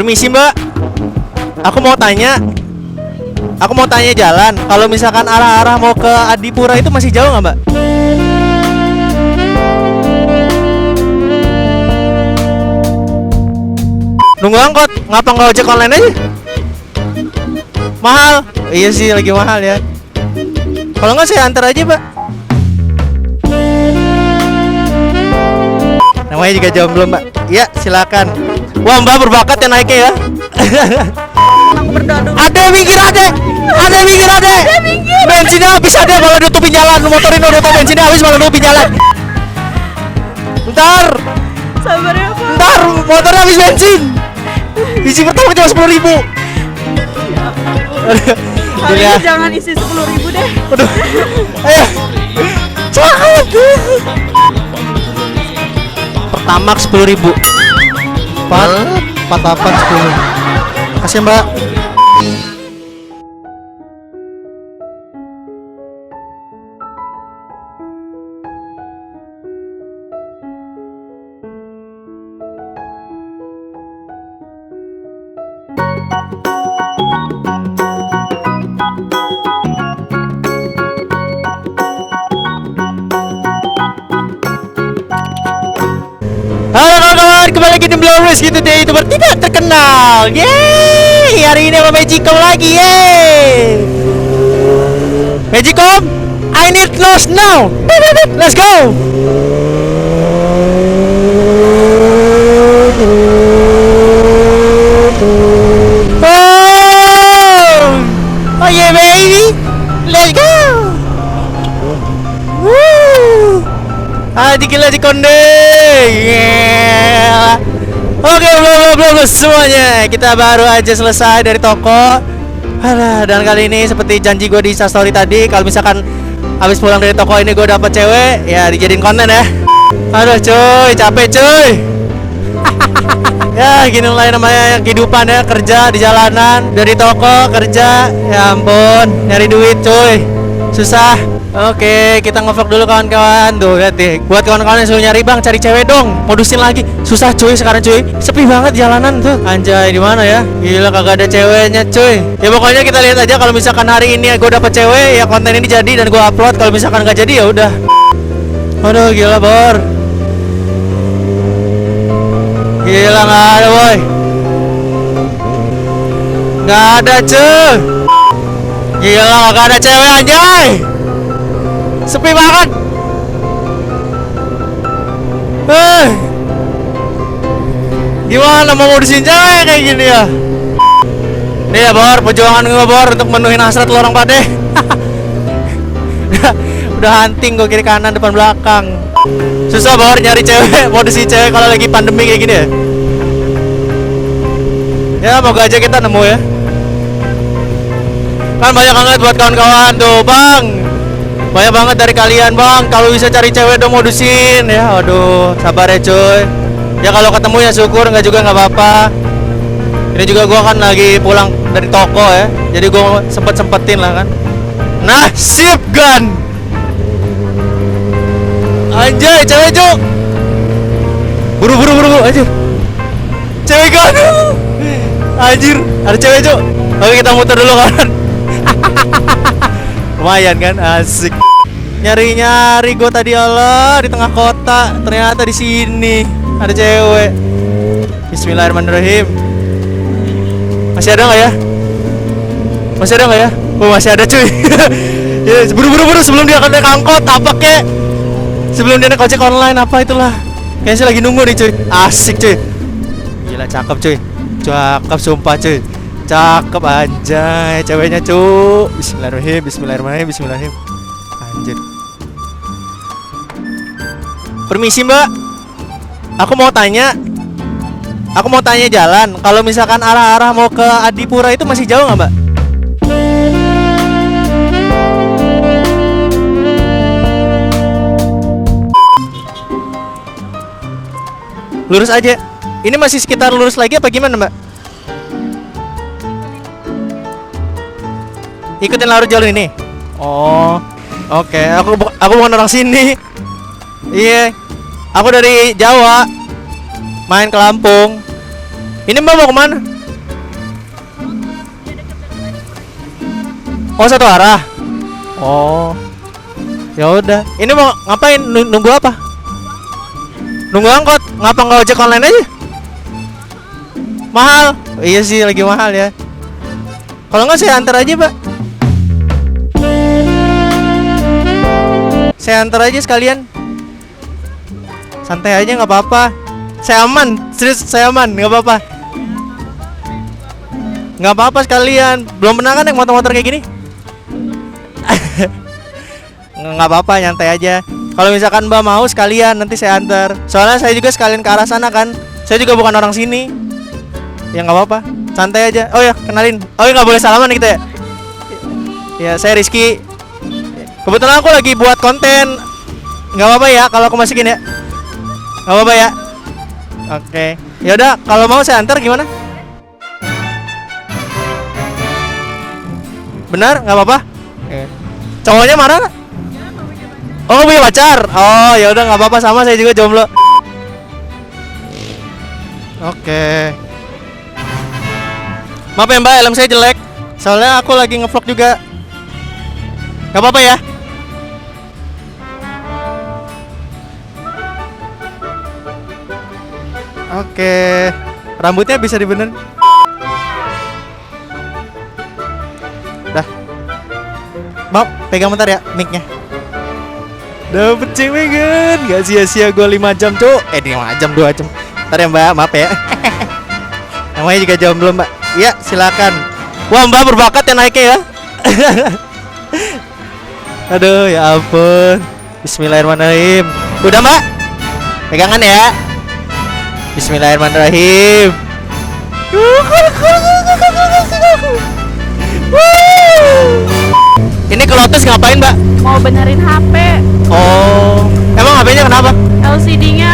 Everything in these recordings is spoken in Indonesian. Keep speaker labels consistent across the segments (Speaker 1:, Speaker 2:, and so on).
Speaker 1: Permisi mbak, aku mau tanya jalan. Kalau misalkan arah-arah mau ke Adipura itu masih jauh nggak mbak? Nunggu angkot, ngapa nggak ojek online aja? Mahal? Iya sih lagi mahal ya. Kalau nggak saya antar aja mbak. Namanya juga jomblo mbak. Iya silakan. Wah mbak berbakat ya naiknya ya.
Speaker 2: Aku berdoa.
Speaker 1: Ada minggir ade. Bensinnya habis ade, malah nutupin jalan. Motorin udah tau bensinnya habis malah nutupin jalan. Ntar
Speaker 2: Sabar ya Pak.
Speaker 1: Ntar motornya habis bensin. Isi pertama cuma 10.000.
Speaker 2: Kali ini jangan isi 10.000 deh.
Speaker 1: Aduh. Ayo. Cepat. Pertamax 10.000. 48 10. Kasih mbak. Halo kawan-kawan, kembali lagi di Blowers gitu deh, YouTuber tidak terkenal. Yeay, hari ini sama Magicom lagi, yeay. Magicom, I need loss now. Let's go. Oh yeah baby, let's go. Woo. Gila di konde. Yeah. Oke, belum semuanya. Kita baru aja selesai dari toko. Alah, dan kali ini seperti janji gue di Instastory tadi, kalau misalkan habis pulang dari toko ini gue dapet cewek, ya dijadiin konten ya. Aduh cuy, capek cuy. Ya gini lah namanya kehidupan ya, kerja di jalanan, dari toko kerja, ya ampun, nyari duit cuy, susah. Oke, kita ngevlog dulu kawan-kawan. Tuh, lihat deh. Buat kawan-kawan yang suruh nyari bang, cari cewek dong. Modusin lagi. Susah cuy sekarang cuy. Sepi banget jalanan tuh. Anjay, di mana ya? Gila kagak ada ceweknya cuy. Ya pokoknya kita lihat aja kalau misalkan hari ini gue dapet cewek, ya konten ini jadi dan gue upload. Kalau misalkan gak jadi ya udah. Aduh, gila bor. Gila nggak ada boy. Nggak ada cuy. Gila kagak ada cewek anjay. Sepi banget. Gimana mau modusin cewek kayak gini ya? Nih ya bor, perjuangan gue bor untuk menuhin hasrat lo orang pade. Udah hunting gue kiri kanan depan belakang. Susah bor nyari cewek, modusin cewek kalau lagi pandemi kayak gini ya. Ya moga aja kita nemu ya. Kan banyak banget buat kawan-kawan tuh bang. Banyak banget dari kalian bang, kalau bisa cari cewek dong modusin ya. Aduh, sabar ya cuy. Ya kalau ketemu ya syukur, nggak juga nggak apa-apa. Ini juga gua kan lagi pulang dari toko ya, jadi gua sempetin lah kan. Nah, sip gun. Anjay, cewek cuk. Buru anjir. Cewek gun. Anjir, ada cewek cuk. Oke kita muter dulu kan. Lumayan kan, asik. Nyari gue tadi Allah di tengah kota, ternyata di sini ada cewek. Bismillahirrahmanirrahim. Masih ada nggak ya? Oh masih ada cuy. Ya, buru sebelum dia naik angkot apa kek? Sebelum dia naik ojek online apa itulah. Kayaknya sih lagi nunggu nih cuy. Asik cuy. Gila cakep cuy. Cakep sumpah cuy. Cakep anjay ceweknya cu. Bismillahirrahmanirrahim. Anjir. Permisi mbak, aku mau tanya jalan. Kalau misalkan arah-arah mau ke Adipura itu masih jauh nggak mbak? Lurus aja. Ini masih sekitar lurus lagi apa gimana mbak? Ikutin lurus jalur ini. Oh, oke. Aku bukan orang sini. Iya, aku dari Jawa, main ke Lampung. Ini Mbak mau kemana? Oh, satu arah. Oh. Ya udah. Ini mau ngapain? Nunggu apa? Nunggu angkot. Ngapa nggak ojek online aja? Mahal. Iya sih, lagi mahal ya. Kalau nggak saya antar aja, Pak. Saya antar aja sekalian. Santai aja, nggak apa-apa. Saya aman, serius saya aman, nggak apa-apa. Nggak apa-apa sekalian. Belum pernah kan naik motor-motor kayak gini? Nggak apa-apa, nyantai aja. Kalau misalkan Mbak mau sekalian, nanti saya antar. Soalnya saya juga sekalian ke arah sana kan. Saya juga bukan orang sini. Ya nggak apa-apa, santai aja. Oh ya, kenalin. Oh ya, nggak boleh salaman gitu ya? Ya, saya Rizky. Kebetulan aku lagi buat konten. Nggak apa-apa ya kalau aku masukin ya? Nggak apa-apa ya? Oke. Ya udah, kalau mau saya antar gimana? Benar? Nggak apa-apa? Cowoknya marah nggak? Oh, punya pacar. Oh, ya udah nggak apa-apa, sama saya juga jomblo. Oke. Maaf ya Mbak, helm saya jelek. Soalnya aku lagi ngevlog juga. Nggak apa-apa ya? Oke. Rambutnya bisa dibenerin. Dah. Maaf, pegang bentar ya mic-nya. Dapet cewek kan? Gak sia-sia gue 5 jam cuk. 5 jam 2 jam. Ntar ya Mbak, maaf ya. Namanya juga jomblo Mbak. Iya silakan. Wah Mbak berbakat ya naiknya ya. Aduh ya ampun. Bismillahirrahmanirrahim. Udah Mbak? Pegangan ya. Bismillahirrahmanirrahim. Ini ke Lotus ngapain Mbak?
Speaker 2: Mau benerin HP.
Speaker 1: Oh, emang HP-nya kenapa?
Speaker 2: LCD-nya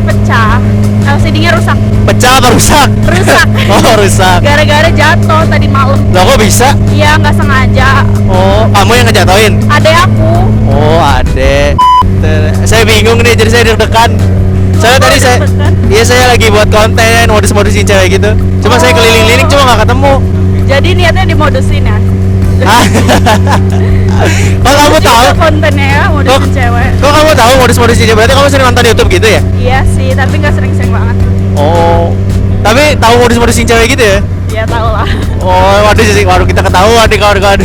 Speaker 2: pecah. LCD-nya rusak.
Speaker 1: Pecah apa rusak?
Speaker 2: Rusak.
Speaker 1: Oh rusak.
Speaker 2: Gara-gara jatuh tadi malam.
Speaker 1: Loh kok bisa?
Speaker 2: Iya, nggak sengaja.
Speaker 1: Oh, kamu yang ngejatoin?
Speaker 2: Adek aku.
Speaker 1: Oh, adek. Saya bingung nih, jadi saya deg-degan. Soalnya tadi saya,
Speaker 2: deg-degan?
Speaker 1: iya saya lagi buat konten modus-modusin cewek gitu. Cuma saya keliling-liling cuma nggak ketemu.
Speaker 2: Jadi niatnya dimodusin ya.
Speaker 1: Ah. Kok kamu
Speaker 2: Lucu
Speaker 1: tahu?
Speaker 2: juga kontennya ya, modusin cewek.
Speaker 1: Kok kamu tahu modus-modusin cewek? Berarti kamu sering nonton YouTube gitu ya?
Speaker 2: Iya sih, tapi nggak sering-sering banget.
Speaker 1: Oh, tapi tahu modus-modusin cewek gitu ya?
Speaker 2: Ya tau lah.
Speaker 1: Oh, waduh sih, waduh kita ketahuan nih kawan-kawan.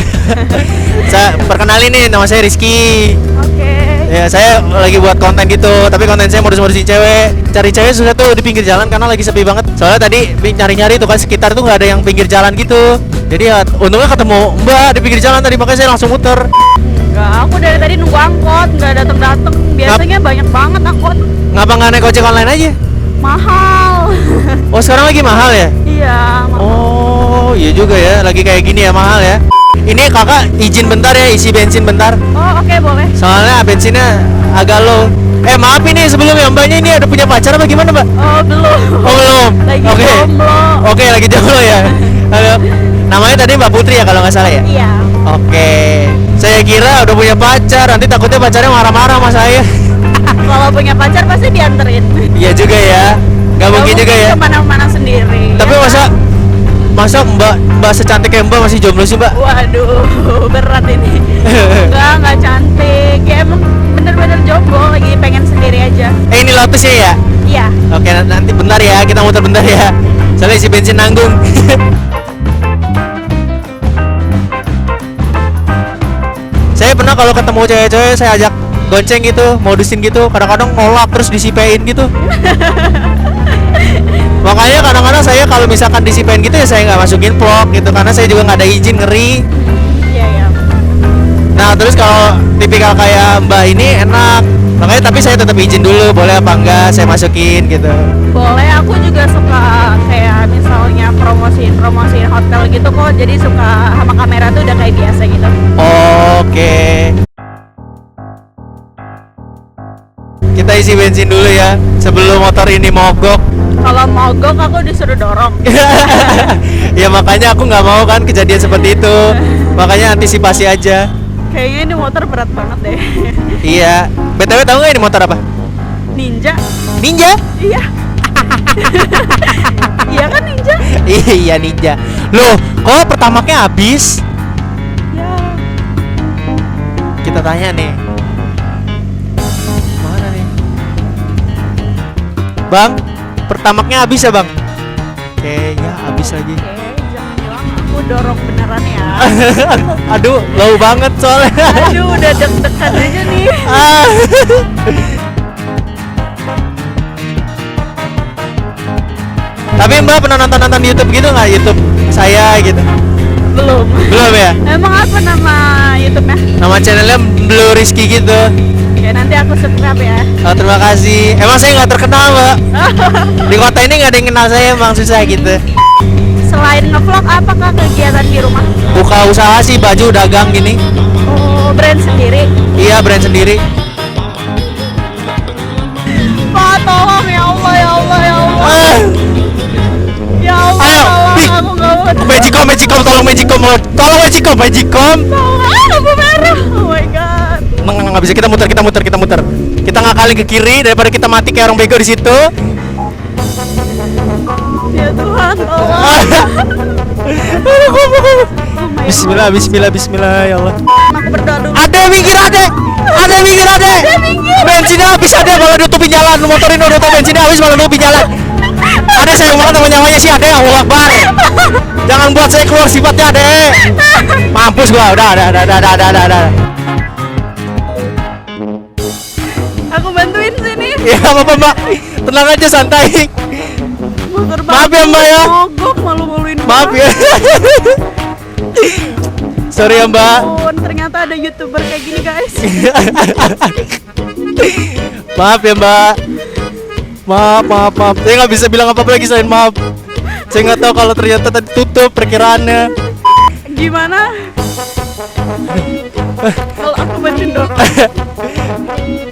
Speaker 1: Saya perkenalin nih, nama saya Rizky.
Speaker 2: Oke.
Speaker 1: Ya, saya lagi buat konten gitu, tapi konten saya modus-modusin cewek. Cari cewek susah tuh di pinggir jalan karena lagi sepi banget. Soalnya tadi nyari-nyari tuh kan sekitar tuh nggak ada yang pinggir jalan gitu. Jadi ya untungnya ketemu Mbak di pinggir jalan tadi, makanya saya langsung muter.
Speaker 2: Enggak, aku dari tadi nunggu angkot, nggak datang-datang. Biasanya banyak banget angkot.
Speaker 1: Ngapa nggak naik ojek online aja?
Speaker 2: Mahal.
Speaker 1: Oh, sekarang lagi mahal ya?
Speaker 2: Iya, mahal.
Speaker 1: Oh, iya juga ya, lagi kayak gini ya mahal ya. Ini kakak izin bentar ya, isi bensin bentar.
Speaker 2: Oh, oke boleh.
Speaker 1: Soalnya bensinnya agak low. Maaf ini sebelumnya Mbaknya ini ada punya pacar apa gimana Mbak?
Speaker 2: Oh, belum.
Speaker 1: Oh belum.
Speaker 2: Lagi
Speaker 1: Oke.
Speaker 2: jomblo.
Speaker 1: Oke, lagi jomblo ya. Halo. Namanya tadi Mbak Putri ya kalau nggak salah ya?
Speaker 2: Iya.
Speaker 1: Oke. Saya kira udah punya pacar, nanti takutnya pacarnya marah-marah sama saya.
Speaker 2: Kalau punya pacar pasti dianterin.
Speaker 1: Iya juga ya. Gak mungkin juga ya.
Speaker 2: Kemana-mana sendiri.
Speaker 1: Tapi
Speaker 2: ya
Speaker 1: masa
Speaker 2: kan?
Speaker 1: Mbak secantik kayak Mbak masih jomblo sih Mbak?
Speaker 2: Waduh, berat ini. Enggak cantik. Ya emang bener-bener jomblo, lagi pengen sendiri aja.
Speaker 1: Ini Lotus ya?
Speaker 2: Iya.
Speaker 1: Oke, nanti bentar ya, kita muter bentar ya. Soalnya isi bensin nanggung. Saya pernah kalau ketemu cewek-cewek saya ajak gonceng gitu, modusin gitu, kadang-kadang nolak terus disipein gitu. Makanya kadang-kadang saya kalau misalkan disipein gitu ya saya nggak masukin vlog gitu karena saya juga nggak ada izin, ngeri.
Speaker 2: Iya, iya.
Speaker 1: Nah terus kalau tipikal kayak Mbak ini enak, makanya tapi saya tetap izin dulu boleh apa enggak saya masukin gitu.
Speaker 2: Boleh, aku juga suka kayak misalnya promosiin hotel gitu kok. Jadi suka sama kamera tuh udah kayak biasa gitu.
Speaker 1: Oke. Kita isi bensin dulu ya sebelum motor ini mogok.
Speaker 2: Kalau mogok aku disuruh dorong.
Speaker 1: Ya makanya aku nggak mau kan kejadian seperti itu. Makanya antisipasi aja.
Speaker 2: Kayaknya ini motor berat banget deh.
Speaker 1: Iya. BTW tahu nggak ini motor apa?
Speaker 2: Ninja.
Speaker 1: Ninja?
Speaker 2: Iya. Iya kan
Speaker 1: Iya ninja. Loh, kok pertamaknya habis?
Speaker 2: Ya.
Speaker 1: Kita tanya nih. Mana nih? Bang, pertamaknya habis ya bang? Oke, ya habis lagi.
Speaker 2: Oke, jangan bilang aku dorong beneran ya.
Speaker 1: Aduh, low banget soalnya.
Speaker 2: Aduh, udah deg-degan aja nih.
Speaker 1: Ah. Tapi Mbak pernah nonton YouTube gitu nggak? YouTube saya gitu?
Speaker 2: Belum.
Speaker 1: Belum ya?
Speaker 2: Emang apa nama YouTube-nya?
Speaker 1: Nama channelnya Blue Rizky gitu.
Speaker 2: Ya nanti aku subscribe ya.
Speaker 1: Oh, terima kasih. Emang saya nggak terkenal Mbak. Di kota ini nggak ada yang kenal saya, emang susah gitu.
Speaker 2: Selain ngevlog, apakah kegiatan di rumah?
Speaker 1: Buka usaha sih, baju dagang gini.
Speaker 2: Oh, brand sendiri.
Speaker 1: Iya, brand sendiri.
Speaker 2: Pak, tolong ya Allah, ya Allah, ya Allah.
Speaker 1: Ah.
Speaker 2: Ya Allah,
Speaker 1: Ayo,
Speaker 2: tolong
Speaker 1: Dik.
Speaker 2: aku nggak mau.
Speaker 1: Magicom, tolong Magicom, Magicom.
Speaker 2: Tolong, lampu merah. Oh my god.
Speaker 1: Nggak bisa, kita muter. Kita ngakalin ke kiri daripada kita mati kayak orang bego di situ.
Speaker 2: Ya Tuhan, tolong. Oh my
Speaker 1: Bismillah, ya Allah.
Speaker 2: God. Aku berdoa dulu.
Speaker 1: Ada minggir. Bensinnya habis ada, malah nutupin jalan. Motorin udah tau bensinnya habis malah nutupin jalan. Ada sayang banget sama nyawanya sih ada, Allah Akbar. Jangan buat saya keluar sifatnya ada. Mampus gua, udah.
Speaker 2: Aku bantuin sini.
Speaker 1: Ya apa Mbak, tenang aja santai.
Speaker 2: Motor
Speaker 1: Maaf ya, Mbak, ya.
Speaker 2: Mogok, malu-maluin
Speaker 1: Maaf
Speaker 2: orang.
Speaker 1: ya. Sorry ya Mbak.
Speaker 2: Ampun, ternyata ada YouTuber kayak gini guys.
Speaker 1: Maaf ya Mbak. Maaf. Saya nggak bisa bilang apa-apa lagi selain maaf. Saya nggak tahu kalau ternyata tadi tutup perkiraannya.
Speaker 2: Gimana? Kalau aku bantuin dorong.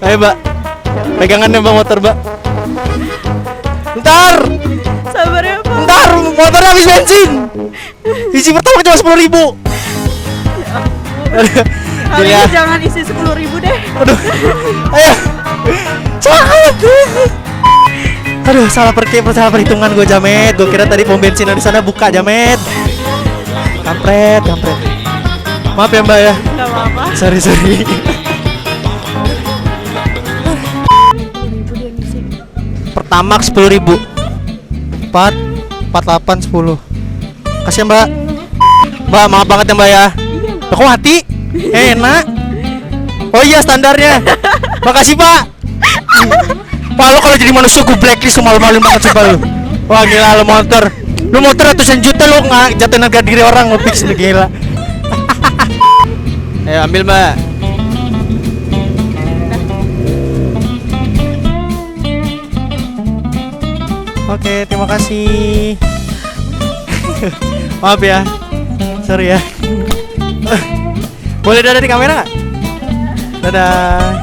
Speaker 1: Ayo Mbak, pegangan ya Mbak motor Mbak. Ntar,
Speaker 2: Sabar ya Pak.
Speaker 1: motornya habis bensin. Isi pertama cuma 10.000.
Speaker 2: Kali
Speaker 1: Ya.
Speaker 2: ini jangan isi 10.000 deh.
Speaker 1: Aduh, ayo, cepat. Aduh, salah perhitungan gue Jamet. Gue kira tadi pom bensin di sana buka Jamet. Kampret. Maaf ya Mbak ya.
Speaker 2: Gak apa-apa.
Speaker 1: Sorry. Pertamax 10.000. 48 10. Kasih ya, Mbak. Mbak, maaf banget ya Mbak ya. Loh, kok mati? Enak. Oh iya standarnya. Makasih Pak. Pak, lo kalau jadi manusia gue blacklist, malu-maluin banget sih Pak lo. Wah gila lo motor. Lo motor ratusan juta lo nggak jatuhin harga diri orang lo fix lo gila. Ayo ambil Mbak. Oke, terima kasih. Maaf ya. Sorry ya. Boleh dadah di kamera nggak? Dadah.